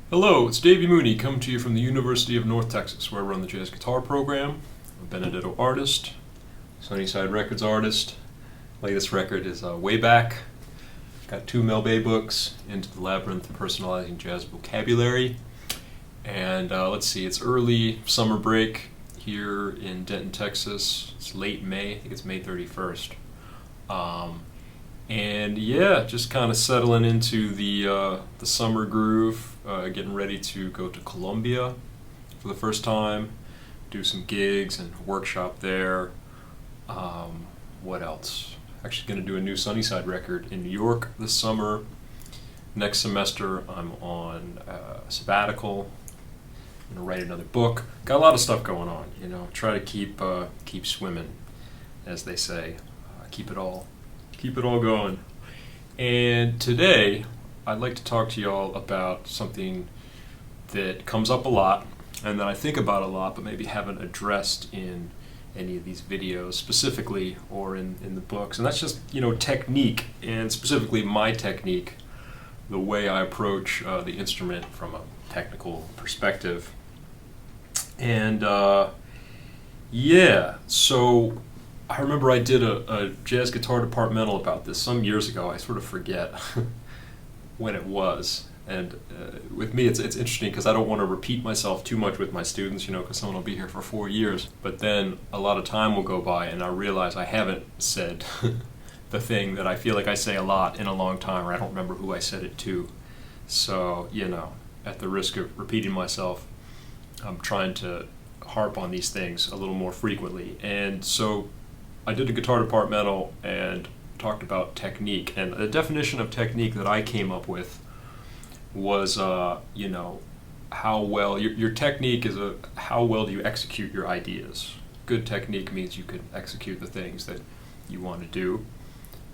Hello, it's Davy Mooney coming to you from the University of North Texas, where I run the jazz guitar program. I'm a Benedetto artist, Sunnyside Records artist. Latest record is Way Back. Got 2 Mel Bay books, Into the Labyrinth of Personalizing Jazz Vocabulary. And let's see, it's early summer break here in Denton, Texas. It's late May, I think it's May 31st. And yeah, just kind of settling into the summer groove, getting ready to go to Columbia for the first time, do some gigs and workshop there. What else? Actually going to do a new Sunnyside record in New York this summer. Next semester I'm on sabbatical. I'm going to write another book. Got a lot of stuff going on, try to keep swimming, as they say. Keep it all going. And today, I'd like to talk to y'all about something that comes up a lot and that I think about a lot, but maybe haven't addressed in any of these videos specifically or in the books. And that's just, technique, and specifically my technique, the way I approach the instrument from a technical perspective. And so I remember I did a jazz guitar departmental about this some years ago. I sort of forget when it was. And with me, it's interesting because I don't want to repeat myself too much with my students, because someone will be here for 4 years. But then a lot of time will go by and I realize I haven't said the thing that I feel like I say a lot in a long time, or I don't remember who I said it to. So, at the risk of repeating myself, I'm trying to harp on these things a little more frequently. And so I did a guitar departmental and talked about technique, and the definition of technique that I came up with was, how well your technique is how well do you execute your ideas. Good technique means you can execute the things that you want to do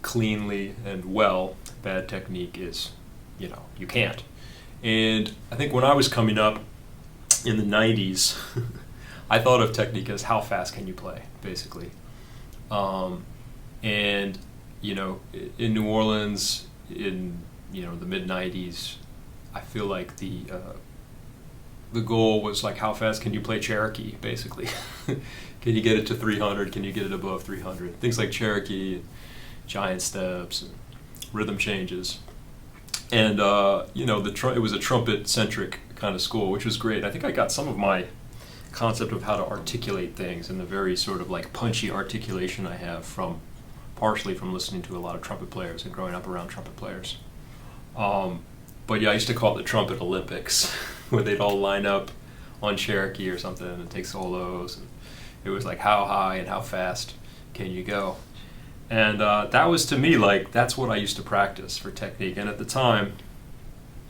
cleanly and well. Bad technique is, you can't. And I think when I was coming up in the 90s, I thought of technique as how fast can you play, basically. And in New Orleans in the mid 90s, I feel like the goal was like how fast can you play Cherokee, basically. Can you get it to 300? Can you get it above 300? Things like Cherokee, giant steps, and rhythm changes. And it was a trumpet centric kind of school, which was great. I think I got some of my concept of how to articulate things and the very sort of like punchy articulation I have partially from listening to a lot of trumpet players and growing up around trumpet players. But yeah, I used to call it the Trumpet Olympics, where they'd all line up on Cherokee or something and take solos. And it was like how high and how fast can you go? And that was, to me, like that's what I used to practice for technique. And at the time,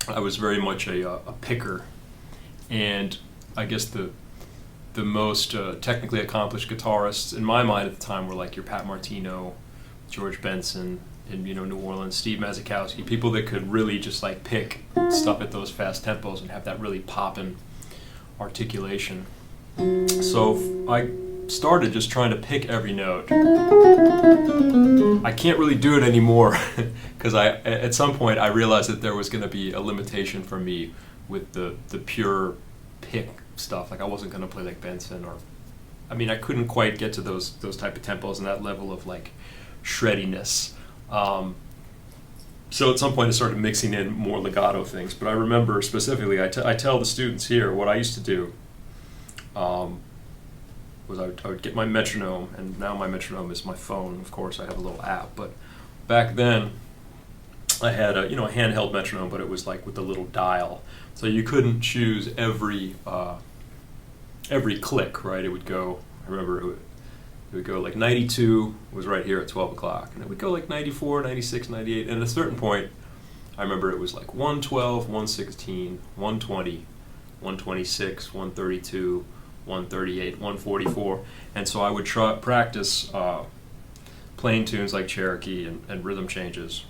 I was very much a picker, and I guess the most technically accomplished guitarists in my mind at the time were like your Pat Martino, George Benson, in New Orleans, Steve Mazikowski, people that could really just like pick stuff at those fast tempos and have that really poppin' articulation. So I started just trying to pick every note. I can't really do it anymore because at some point I realized that there was going to be a limitation for me with the pure pick stuff. Like I wasn't going to play like Benson, I couldn't quite get to those type of tempos and that level of like shreddiness. So at some point I started mixing in more legato things. But I remember specifically, I tell the students here what I used to do was I would get my metronome, and now my metronome is my phone. Of course, I have a little app. But back then, I had a handheld metronome, but it was like with a little dial, so you couldn't choose every click. Right? It would go. I remember it would go like 92 was right here at 12 o'clock, and it would go like 94, 96, 98, and at a certain point, I remember it was like 112, 116, 120, 126, 132, 138, 144, and so I would practice playing tunes like Cherokee and rhythm changes.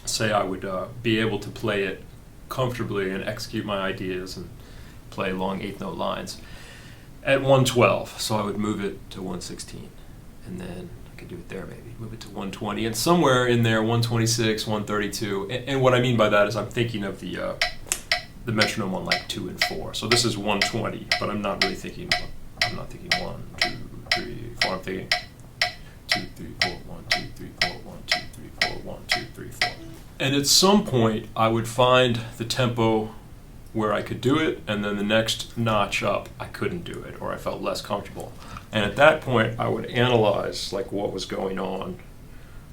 Say I would be able to play it comfortably and execute my ideas and play long eighth note lines at 112, so I would move it to 116, and then I could do it there maybe, move it to 120, and somewhere in there 126, 132, and what I mean by that is I'm thinking of the the metronome on like 2 and 4. So this is 120, but I'm not thinking 1, 2, 3, 4. I'm thinking 2, 3, 4, 1, 2, 3, 4, 1, 2, 3, 4, 1, 2, 3, 4. And at some point, I would find the tempo where I could do it, and then the next notch up, I couldn't do it, or I felt less comfortable. And at that point, I would analyze like what was going on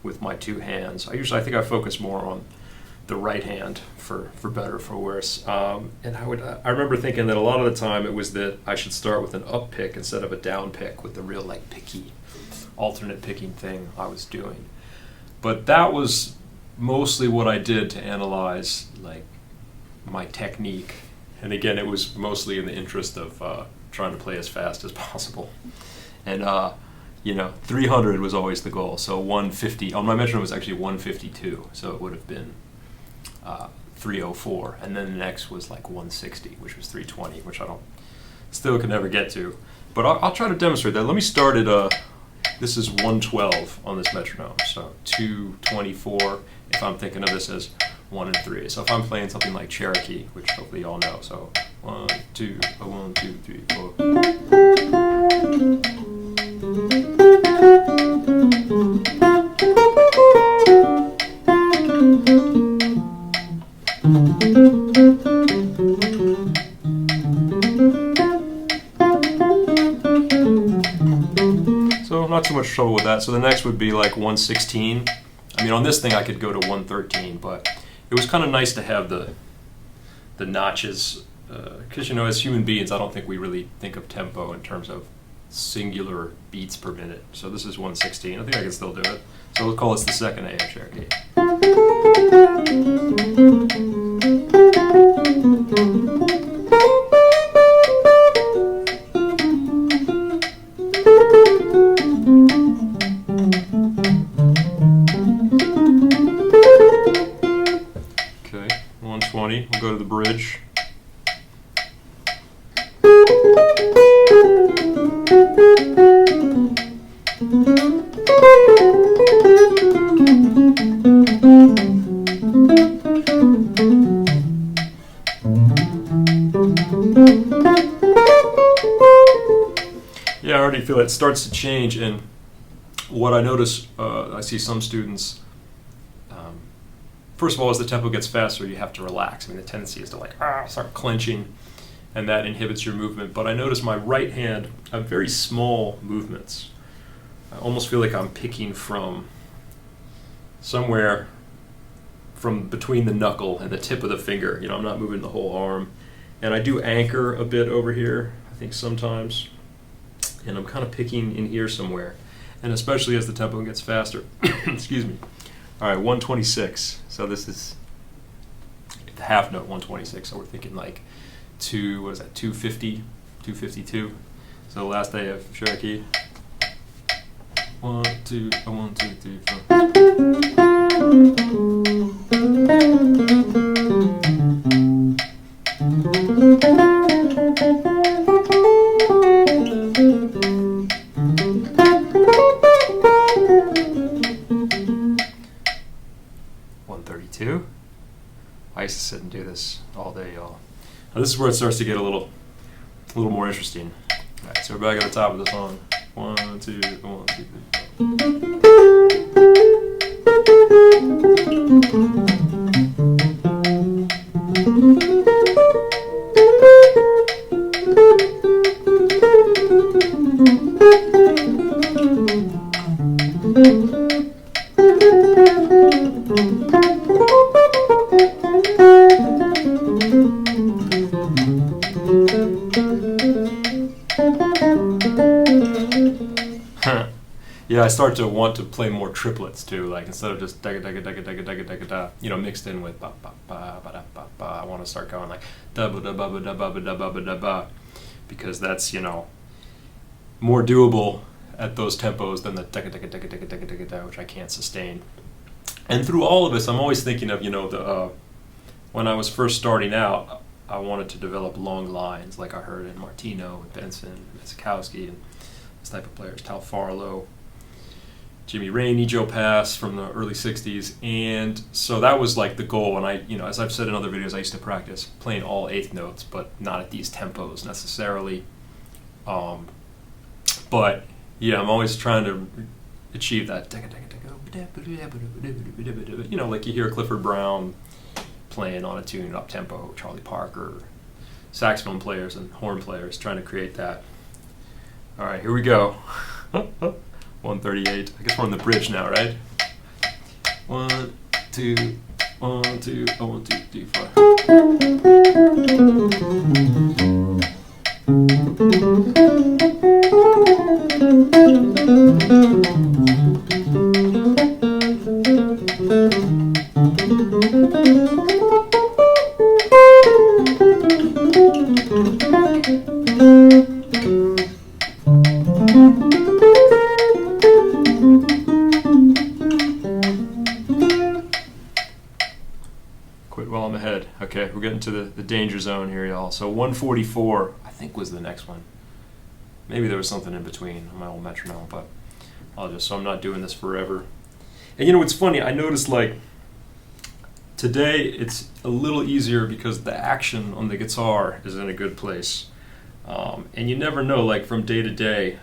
with my two hands. I think I focus more on the right hand for better or for worse. And I remember thinking that a lot of the time it was that I should start with an up pick instead of a down pick with the real like picky, alternate picking thing I was doing. But that was mostly what I did to analyze like my technique. And again, it was mostly in the interest of trying to play as fast as possible. And 300 was always the goal. So 150 on my metronome was actually 152. So it would have been 304, and then the next was like 160, which was 320, which I still can never get to. But I'll try to demonstrate that. Let me start at this is 112 on this metronome, so 224 if I'm thinking of this as 1 and 3. So if I'm playing something like Cherokee, which hopefully you all know, so 1, 2, 1, 2, 3, 4. So not too much trouble with that. So the next would be like 116. I mean, on this thing I could go to 113, but it was kind of nice to have the notches, because as human beings, I don't think we really think of tempo in terms of singular beats per minute. So this is 116. I think I can still do it. So we'll call this the second A of Cherokee. Okay, 120. We'll go to the bridge. Yeah, I already feel it starts to change, and what I notice, I see some students, first of all, as the tempo gets faster, you have to relax. I mean, the tendency is to start clenching, and that inhibits your movement. But I notice my right hand, I have very small movements. I almost feel like I'm picking from somewhere from between the knuckle and the tip of the finger. I'm not moving the whole arm. And I do anchor a bit over here, I think sometimes. And I'm kind of picking in here somewhere. And especially as the tempo gets faster. Excuse me. All right, 126. So this is the half note 126. So we're thinking like 250, 252. So the last day of Cherokee. 1, 2, 1, 2, 3, 132. I used to sit and do this all day, y'all. Now this is where it starts to get a little more interesting. All right, so we're back at the top of the song. 1, 2, 1, 2, 3. Yeah, I start to want to play more triplets too, like instead of just da da da da da da da da da, mixed in with ba ba ba ba da ba ba. I want to start going like da ba da ba ba da ba ba da ba ba da ba, because that's more doable at those tempos than the da da da da da da da da, which I can't sustain. And through all of this, I'm always thinking of when I was first starting out, I wanted to develop long lines, like I heard in Martino and Benson, Miskowski, and this type of players, Tal Farlow. Jimmy Rainey, Joe Pass from the early 60s. And so that was like the goal. And I, as I've said in other videos, I used to practice playing all eighth notes, but not at these tempos necessarily. But yeah, I'm always trying to achieve that. Like you hear Clifford Brown playing on a tune up tempo, Charlie Parker, saxophone players and horn players trying to create that. All right, here we go. 138. I guess we're on the bridge now, right? 1, 2, 1, 2, 1, 2, 3, 4. Quit while I'm ahead. Okay, we're getting to the danger zone here, y'all. So 144, I think, was the next one. Maybe there was something in between on my old metronome, but so I'm not doing this forever. And it's funny, I noticed like today it's a little easier because the action on the guitar is in a good place. And you never know, like from day to day,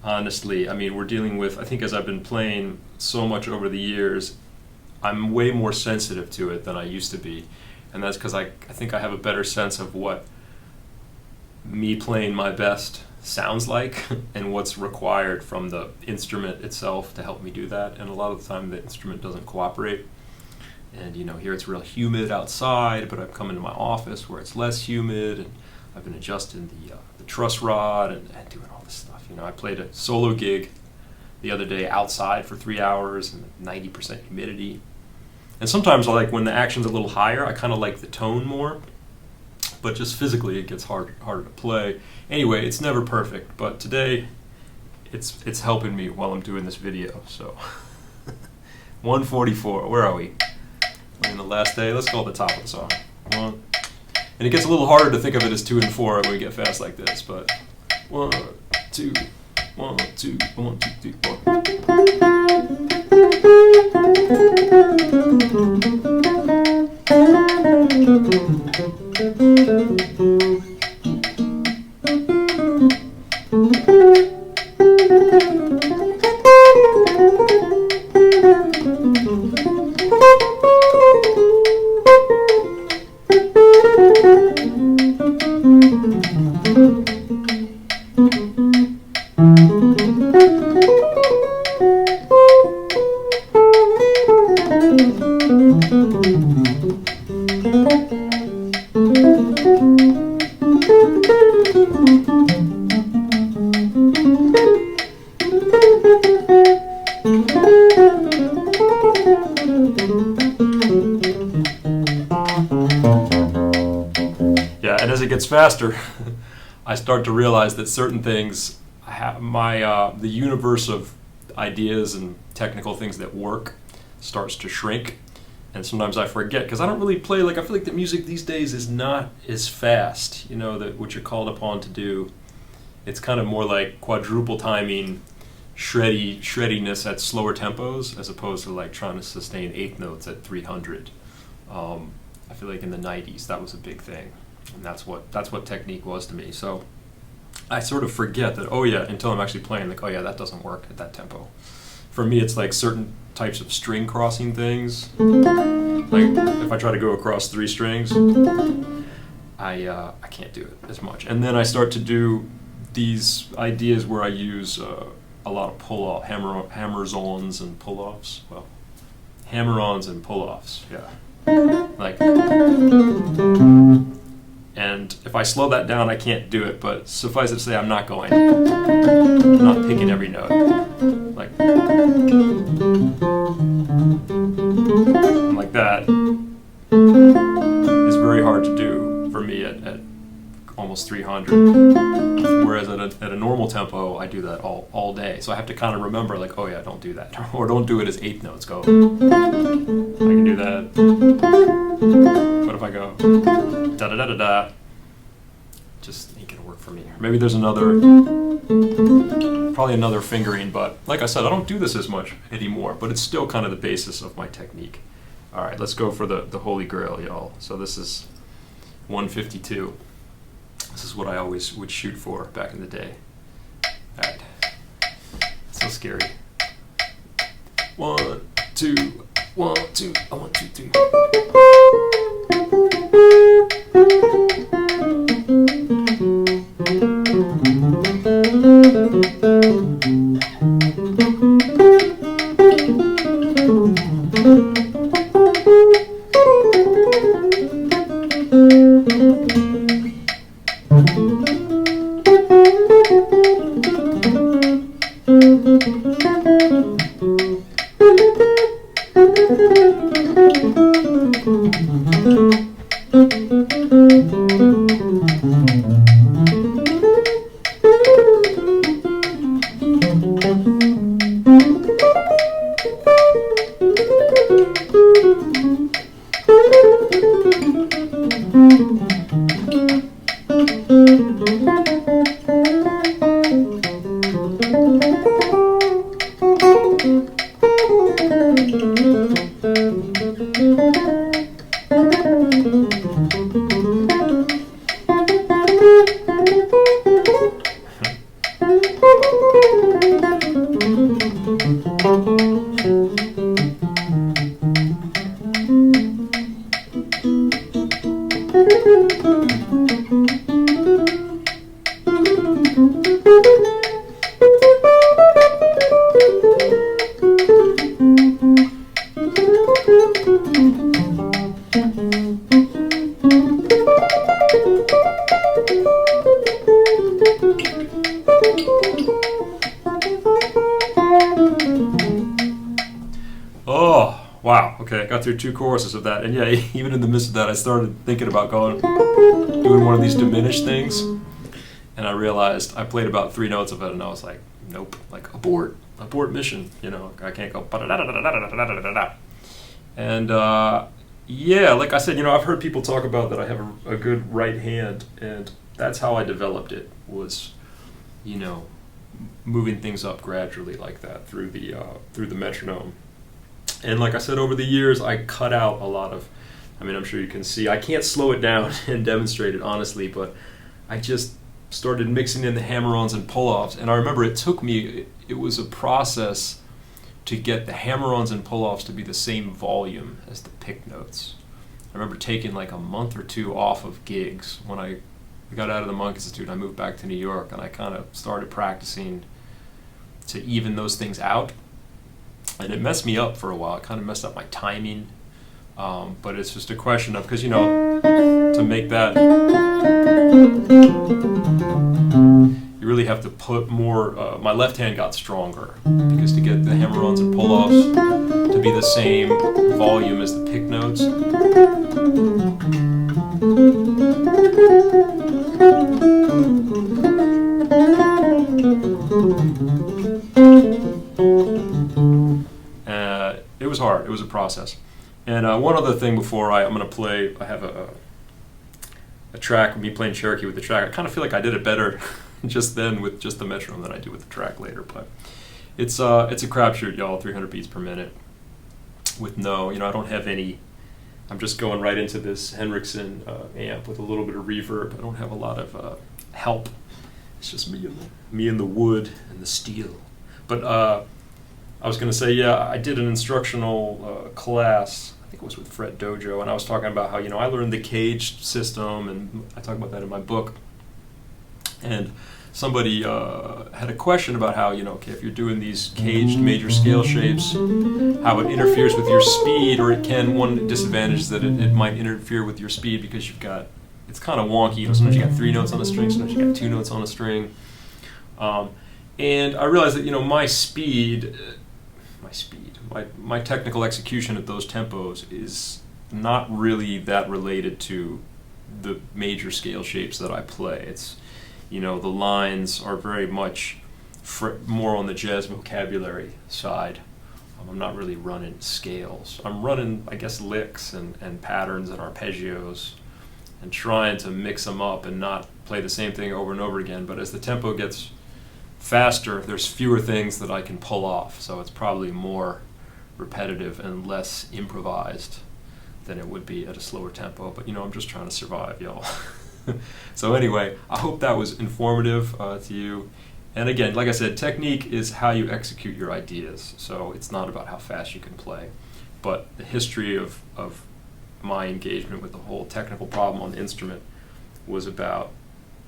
honestly. I mean, we're dealing with, I think as I've been playing so much over the years, I'm way more sensitive to it than I used to be. And that's because I think I have a better sense of what me playing my best sounds like and what's required from the instrument itself to help me do that. And a lot of the time the instrument doesn't cooperate. And here it's real humid outside, but I'm coming to my office where it's less humid, and I've been adjusting the truss rod and doing all this stuff. I played a solo gig the other day outside for 3 hours and 90% humidity. And sometimes when the action's a little higher, I kind of like the tone more, but just physically it gets harder to play. Anyway, it's never perfect, but today it's helping me while I'm doing this video. So 144, where are we? We're in the last day. Let's go at the top of the song. And it gets a little harder to think of it as 2 and 4 when we get fast like this, but 1, 2, 1, 2, 1, 2, 3, 4. Yeah, and as it gets faster, I start to realize that certain things, I have the universe of ideas and technical things that work starts to shrink, and sometimes I forget because I don't really play I feel like the music these days is not as fast. That what you're called upon to do. It's kind of more like quadruple timing, shreddiness at slower tempos as opposed to trying to sustain eighth notes at 300. I feel like in the 90s that was a big thing, and that's what technique was to me. So I sort of forget that, until I'm actually playing, that doesn't work at that tempo. For me, it's like certain types of string crossing things. Like if I try to go across 3 strings, I can't do it as much. And then I start to do these ideas where I use a lot of pull-off, hammers-ons and pull-offs. Well, hammer-ons and pull-offs, yeah. And if I slow that down, I can't do it, but suffice it to say, I'm not picking every note. Like that is very hard to do for me at almost 300. Whereas at a normal tempo, I do that all day. So I have to kind of remember, don't do that. Or don't do it as eighth notes. Go. I can do that. What if I go da-da-da-da-da? Just ain't gonna work work for me. Maybe there's probably another fingering, but like I said, I don't do this as much anymore, but it's still kind of the basis of my technique. All right, let's go for the holy grail, y'all. So this is 152. This is what I always would shoot for back in the day. All right, so scary. 1, 2, 1, 2, 1, 2, 3. Oh, wow. Okay, I got through 2 choruses of that. And yeah, even in the midst of that, I started thinking about doing one of these diminished things. And I realized I played about 3 notes of it, and I was like, nope, like abort mission. You know, I can't go. And yeah, like I said, you know, I've heard people talk about that I have a good right hand, and that's how I developed it, was, you know, moving things up gradually like that through the metronome. And like I said, over the years, I cut out a lot of, I mean, I'm sure you can see, I can't slow it down and demonstrate it honestly, but I just started mixing in the hammer-ons and pull-offs. And I remember it took me, it was a process to get the hammer-ons and pull-offs to be the same volume as the pick notes. I remember taking like a month or 2 off of gigs. When I got out of the Monk Institute, I moved back to New York, and I kind of started practicing to even those things out. And it messed me up for a while. It kind of messed up my timing. But it's just a question of, because, you know, to make that, you really have to put more, my left hand got stronger, because to get the hammer-ons and pull-offs to be the same volume as the pick notes, it was hard. It was a process. And one other thing before I'm going to play, I have a track of me playing Cherokee with the track. I kind of feel like I did it better just then with just the metronome than I do with the track later. But it's a crapshoot, y'all. 300 beats per minute with no, you know, I don't have any. I'm just going right into this Henriksen amp with a little bit of reverb. I don't have a lot of help. It's just me and the wood and the steel. But I was going to say, yeah, I did an instructional class, I think it was with Fred Dojo, and I was talking about how, you know, I learned the caged system, and I talk about that in my book. And somebody had a question about how, you know, okay, if you're doing these caged major scale shapes, how it interferes with your speed, or it can, one disadvantage is that it might interfere with your speed because you've got, it's kind of wonky, you know, sometimes you got 3 notes on a string, sometimes you got 2 notes on a string. And I realized that, you know, my technical execution at those tempos is not really that related to the major scale shapes that I play. It's, you know, the lines are very much more on the jazz vocabulary side. I'm not really running scales. I'm running, I guess, licks and patterns and arpeggios and trying to mix them up and not play the same thing over and over again. But as the tempo gets faster, there's fewer things that I can pull off, so it's probably more repetitive and less improvised than it would be at a slower tempo. But I'm just trying to survive, y'all. So anyway, I hope that was informative to you. And again, like I said, technique is how you execute your ideas, so it's not about how fast you can play. But the history of my engagement with the whole technical problem on the instrument was about,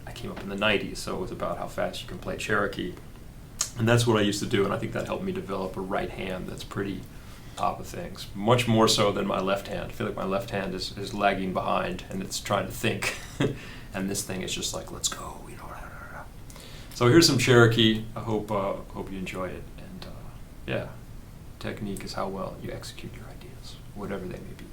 I came up in the 90s, so it was about how fast you can play Cherokee. And that's what I used to do, and I think that helped me develop a right hand that's pretty top of things. Much more so than my left hand. I feel like my left hand is lagging behind, and it's trying to think. And this thing is just like, let's go, So here's some Cherokee. I hope you enjoy it. And yeah, technique is how well you execute your ideas, whatever they may be.